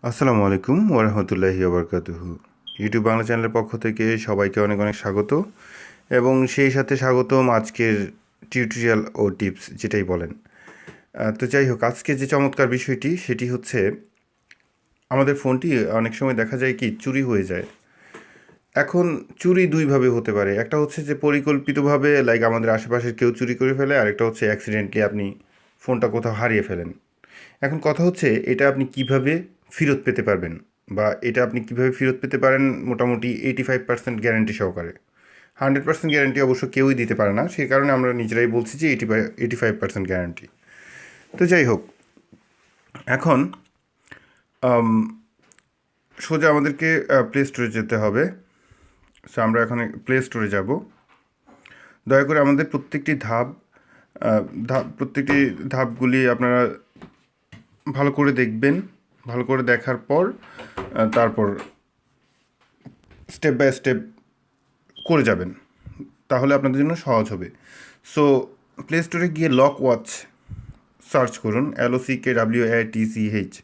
আসসালামু আলাইকুম ওরহমতুল্লাহি ওবরকাতুহু। ইউটিউব বাংলা চ্যানেলের পক্ষ থেকে সবাইকে অনেক অনেক স্বাগত এবং সেই সাথে স্বাগতম আজকের টিউটোরিয়াল ও টিপস যেটাই বলেন। তো যাই হোক, আজকে যে চমৎকার বিষয়টি সেটি হচ্ছে আমাদের ফোনটি অনেক সময় দেখা যায় কি চুরি হয়ে যায়। এখন চুরি দুইভাবে হতে পারে, একটা হচ্ছে যে পরিকল্পিতভাবে লাইক আমাদের আশেপাশের কেউ চুরি করে ফেলে, আর একটা হচ্ছে অ্যাক্সিডেন্টলি আপনি ফোনটা কোথাও হারিয়ে ফেলেন। এখন কথা হচ্ছে এটা আপনি কিভাবে ফেরত পেতে পারবেন, বা এটা আপনি কিভাবে ফেরত পেতে পারেন মোটামুটি 85% গ্যারান্টি সহকারে। 100% গ্যারান্টি অবশ্য কেউই দিতে পারে না, সেই কারণে আমরা নিজেরাই বলছি যে 85% গ্যারান্টি। তো যাই হোক, এখন সোজা আমাদেরকে প্লে স্টোরে যেতে হবে। সো আমরা এখন প্লে স্টোরে যাব। দয়া করে আমাদের প্রত্যেকটি ধাপগুলি আপনারা ভালো করে দেখবেন। ভালো করে দেখার পর তারপর স্টেপ বাই স্টেপ করে যাবেন, তাহলে আপনাদের জন্য সহজ হবে। সো প্লে স্টোরে গিয়ে লক ওয়াচ সার্চ করুন, LOCKWATCH।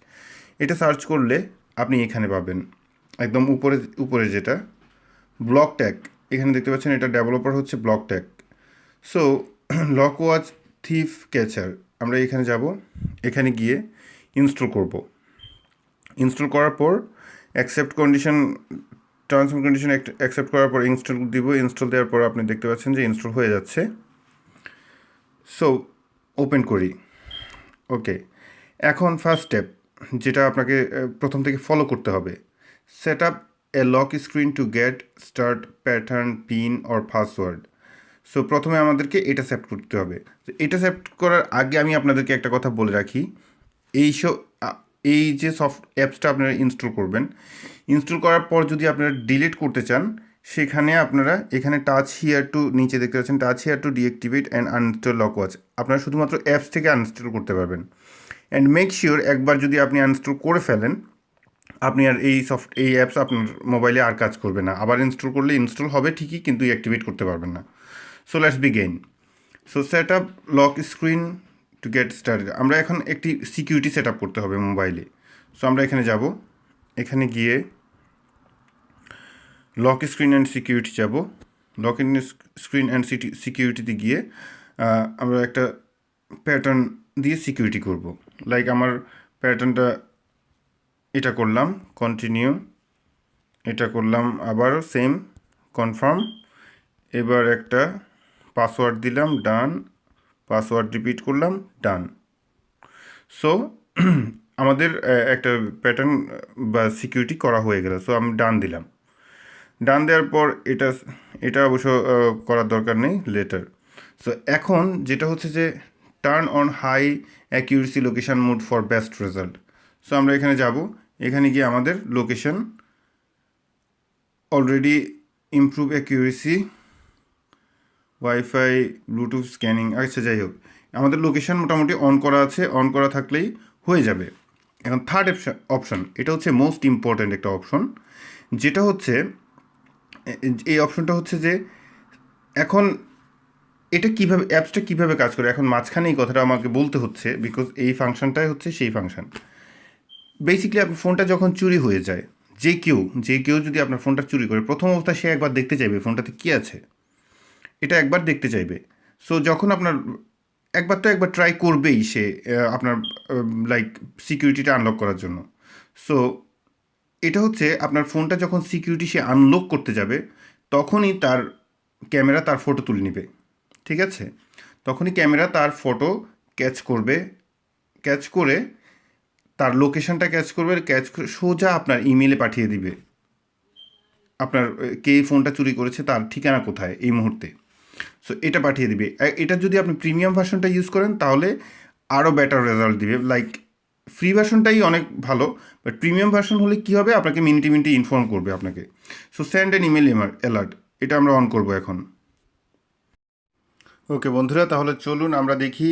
এটা সার্চ করলে আপনি এখানে পাবেন একদম উপরে উপরে যেটা ব্লক ট্যাগ। এখানে দেখতে পাচ্ছেন এটা ডেভেলপার হচ্ছে block tag. So lock watch thief catcher, আমরা এখানে যাব। এখানে গিয়ে ইনস্টল করব। ইনস্টল করার পর accept condition, terms and condition accept করার পর ইনস্টল দিব। ইনস্টল দেওয়ার পর আপনি দেখতে পাচ্ছেন যে ইনস্টল হয়ে যাচ্ছে। সো ওপেন করি। ওকে, এখন ফার্স্ট স্টেপ যেটা আপনাকে প্রথম থেকে ফলো করতে হবে, set up A lock screen to get start pattern pin or password. So প্রথমে আমাদেরকে এটা সেট করতে হবে। এটা সেট করার আগে আমি আপনাদেরকে একটা কথা বলে রাখি, এইসব এই যে অ্যাপসটা আপনারা ইনস্টল করবেন, ইনস্টল করার পর যদি আপনারা ডিলিট করতে চান, সেখানে আপনারা এখানে টাচ হিয়ার টু, নিচে দেখতে পাচ্ছেন touch here two deactivate and uninstall lock watch, আপনারা শুধুমাত্র অ্যাপস থেকে আনইনস্টল করতে পারবেন। অ্যান্ড মেক শিওর একবার যদি আপনি আনইনস্টল করে ফেলেন, আপনি আর এই অ্যাপস আপনার মোবাইলে আর কাজ করবে না। আবার ইনস্টল করলে ইনস্টল হবে ঠিকই, কিন্তু অ্যাক্টিভেট করতে পারবেন না। So let's begin. So set up lock screen to get started. আমরা এখন একটি সিকিউরিটি সেট আপ করতে হবে মোবাইলে। সো আমরা এখানে যাব, এখানে গিয়ে লক স্ক্রিন অ্যান্ড সিকিউরিটি যাব। লক ইন স্ক্রিন অ্যান্ড সিকিউরিটিতে গিয়ে আমরা একটা প্যাটার্ন দিয়ে সিকিউরিটি করব। লাইক আমার প্যাটার্নটা এটা করলাম, কন্টিনিউ, এটা করলাম আবারও সেম, কনফার্ম। এবার একটা পাসওয়ার্ড দিলাম, ডান, পাসওয়ার্ড রিপিট করলাম, ডান। সো আমাদের একটা প্যাটার্ন বা সিকিউরিটি করা হয়ে গেল। সো আমি ডান দিলাম। ডান দেওয়ার পর এটা এটা অবশ্য করার দরকার নেই, লেটার। সো এখন যেটা হচ্ছে যে turn on high accuracy location mode for best result. So আমরা এখানে যাব, এখানে গিয়ে আমাদের location already improve accuracy wifi Bluetooth scanning, আচ্ছা যাই হোক, আমাদের লোকেশন মোটামুটি অন করা আছে, অন করা থাকলেই হয়ে যাবে। এখন থার্ড অপশন, এটা হচ্ছে মোস্ট ইম্পর্ট্যান্ট একটা অপশন, যেটা হচ্ছে এই অপশনটা হচ্ছে যে এখন এটা কীভাবে, অ্যাপসটা কীভাবে কাজ করে, এখন মাঝখানে এই কথাটা আমাকে বলতে হচ্ছে বিকজ এই ফাংশনটাই হচ্ছে সেই ফাংশন। বেসিক্যালি আপনার ফোনটা যখন চুরি হয়ে যায়, যে কেউ যদি আপনার ফোনটা চুরি করে, প্রথম অবস্থায় সে একবার দেখতে চাইবে ফোনটাতে কী আছে, এটা একবার দেখতে চাইবে। সো যখন আপনার একবার ট্রাই করবেই সে আপনার লাইক সিকিউরিটিটা আনলক করার জন্য। সো এটা হচ্ছে আপনার ফোনটা যখন সিকিউরিটি সে আনলক করতে যাবে, তখনই তার ক্যামেরা তার ফটো তুলে নেবে, ঠিক আছে? তখনই ক্যামেরা তার ফটো ক্যাচ করবে, ক্যাচ করে তার লোকেশনটা ক্যাচ করে সোজা আপনার ইমেলে পাঠিয়ে দিবে আপনার কে ফোনটা চুরি করেছে, তার ঠিকানা কোথায় এই মুহূর্তে। সো এটা পাঠিয়ে দিবে। এটা যদি আপনি প্রিমিয়াম ভার্সনটা ইউজ করেন তাহলে আরও বেটার রেজাল্ট দিবে। লাইক ফ্রি ভার্সনটাই অনেক ভালো, বাট প্রিমিয়াম ভার্সন হলে কী হবে, আপনাকে মিনিটে মিনিটে ইনফর্ম করবে আপনাকে। So send an email alert, এটা আমরা অন করব এখন। ওকে বন্ধুরা, তাহলে চলুন আমরা দেখি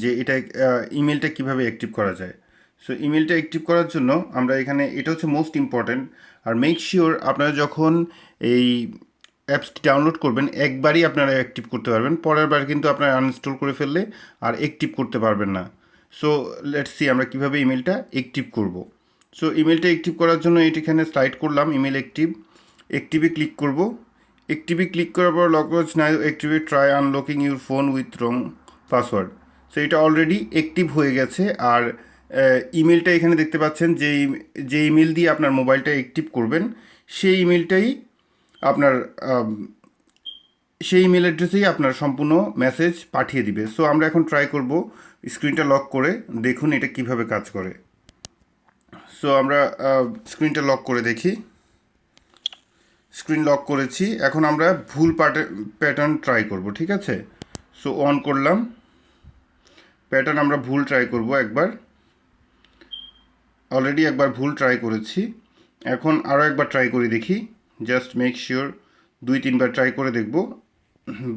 যে এটা ইমেলটা কীভাবে অ্যাক্টিভ করা যায়। সো ইমেলটা অ্যাক্টিভ করার জন্য আমরা এখানে, এটা হচ্ছে মোস্ট ইম্পর্ট্যান্ট। আর মেক শিওর আপনারা যখন এই অ্যাপসটি ডাউনলোড করবেন একবারই আপনারা অ্যাক্টিভ করতে পারবেন, পরের বার কিন্তু আপনারা আনইনস্টল করে ফেললে আর অ্যাক্টিভ করতে পারবেন না। সো লেটস সি আমরা কীভাবে ইমেলটা অ্যাক্টিভ করব। সো ইমেলটা অ্যাক্টিভ করার জন্য এখানে স্লাইড করলাম, ইমেল অ্যাক্টিভে ক্লিক করব। অ্যাক্টিভে ক্লিক করার পর লক ওয়াচ নাও অ্যাক্টিভে try unlocking your phone with wrong password. So এটা অলরেডি অ্যাক্টিভ হয়ে গেছে। আর ইমেলটা এখানে দেখতে পাচ্ছেন, যে ইমেল দিয়ে আপনার মোবাইলটা অ্যাক্টিভ করবেন সেই ইমেলটাই আপনার সেই ইমেল অ্যাড্রেসেই আপনার সম্পূর্ণ মেসেজ পাঠিয়ে দিবে। সো আমরা এখন ট্রাই করব স্ক্রিনটা লক করে, দেখুন এটা কিভাবে কাজ করে। সো আমরা স্ক্রিনটা লক করে দেখি। স্ক্রিন লক করেছি, এখন আমরা ভুল প্যাটার্ন ট্রাই করব, ঠিক আছে। সো অন করলাম, প্যাটার্ন আমরা ভুল ট্রাই করব একবার। অলরেডি একবার ভুল ট্রাই করেছি, এখন আরও একবার ট্রাই করে দেখি। জাস্ট মেক শিওর 2-3বার ট্রাই করে দেখব।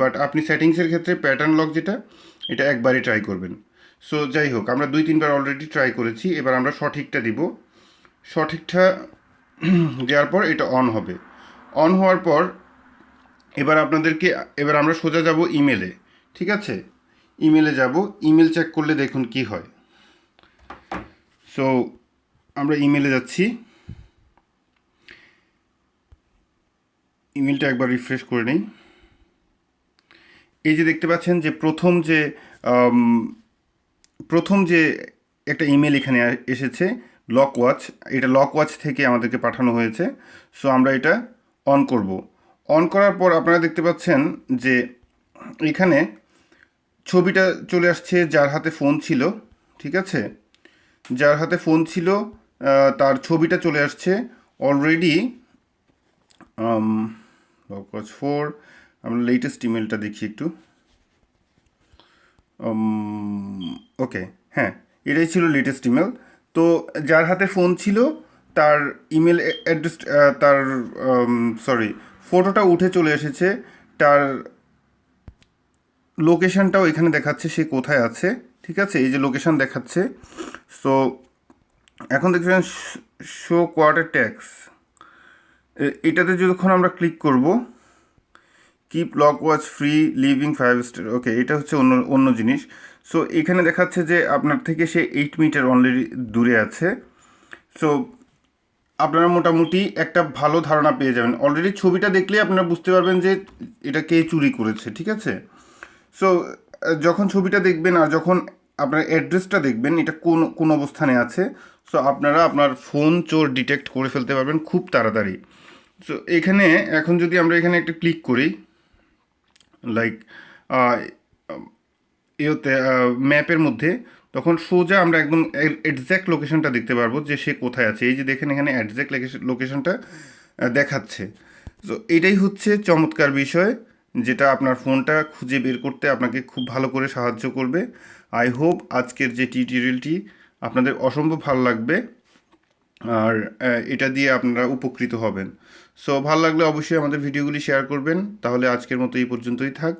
বাট আপনি সেটিংসের ক্ষেত্রে প্যাটার্ন লক যেটা, এটা একবারই ট্রাই করবেন। সো যাই হোক, আমরা 2-3বার অলরেডি ট্রাই করেছি, এবার আমরা সঠিকটা দিব। সঠিকটা দেওয়ার পর এটা অন হবে। অন হওয়ার পর এবার আমরা সোজা যাব ইমেলে, ঠিক আছে। ইমেলে যাব, ইমেল চেক করলে দেখুন কি হয়। সো আমরা ইমেলে যাচ্ছি, ইমেলটা একবার রিফ্রেশ করে নিই। এই যে দেখতে পাচ্ছেন যে প্রথম যে একটা ইমেল এখানে এসেছে, লক ওয়াচ, এটা লক ওয়াচ থেকে আমাদেরকে পাঠানো হয়েছে। সো আমরা এটা অন করব। অন করার পর আপনারা দেখতে পাচ্ছেন যে এখানে ছবিটা চলে আসছে যার হাতে ফোন ছিল, ঠিক আছে। যার হাতে ফোন ছিল তার ছবিটা চলে আসছে অলরেডি। লক ওয়াচ 4, আমরা লেটেস্ট ইমেলটা দেখি একটু। ওকে, হ্যাঁ, এটাই ছিল লেটেস্ট ইমেল। তো যার হাতে ফোন ছিল তার ইমেল অ্যাড্রেস, তার ফটোটা উঠে চলে এসেছে, তার লোকেশানটাও এখানে দেখাচ্ছে সে কোথায় আছে, ঠিক আছে। এই যে লোকেশান দেখাচ্ছে। সো এখন দেখছেন শো কোয়ার্টার ট্যাক্স, এটাতে যখন আমরা ক্লিক করব, keep lock watch free living 5 star, okay, এটা হচ্ছে অন্য জিনিস। সো এখানে দেখাচ্ছে যে আপনার থেকে সে 8 মিটার অলরেডি দূরে আছে। সো আপনারা মোটামুটি একটা ভালো ধারণা পেয়ে যাবেন। অলরেডি ছবিটা দেখলে আপনারা বুঝতে পারবেন যে এটা কে চুরি করেছে, ঠিক আছে। সো যখন ছবিটা দেখবেন আর যখন আপনার অ্যাড্রেসটা দেখবেন এটা কোন অবস্থানে আছে, সো আপনারা আপনার ফোন চোর ডিটেক্ট করে ফেলতে পারবেন খুব তাড়াতাড়ি। সো এখানে এখন যদি আমরা এখানে একটা ক্লিক করি, লাইক এতে ম্যাপের মধ্যে, তখন সোজা আমরা একদম এক্স্যাক্ট লোকেশনটা দেখতে পারবো যে সে কোথায় আছে। এই যে দেখেন এখানে এক্স্যাক্ট লোকেশনটা দেখাচ্ছে। তো এটাই হচ্ছে চমৎকার বিষয়, যেটা আপনার ফোনটা খুঁজে বের করতে আপনাকে খুব ভালো করে সাহায্য করবে। আই হোপ আজকের যে টিউটোরিয়ালটি আপনাদের অসম্ভব ভালো লাগবে, আর এটা দিয়ে আপনারা উপকৃত হবেন। সো ভালো লাগলে অবশ্যই আমাদের ভিডিওগুলি শেয়ার করবেন। তাহলে আজকের মতো এই পর্যন্তই থাক।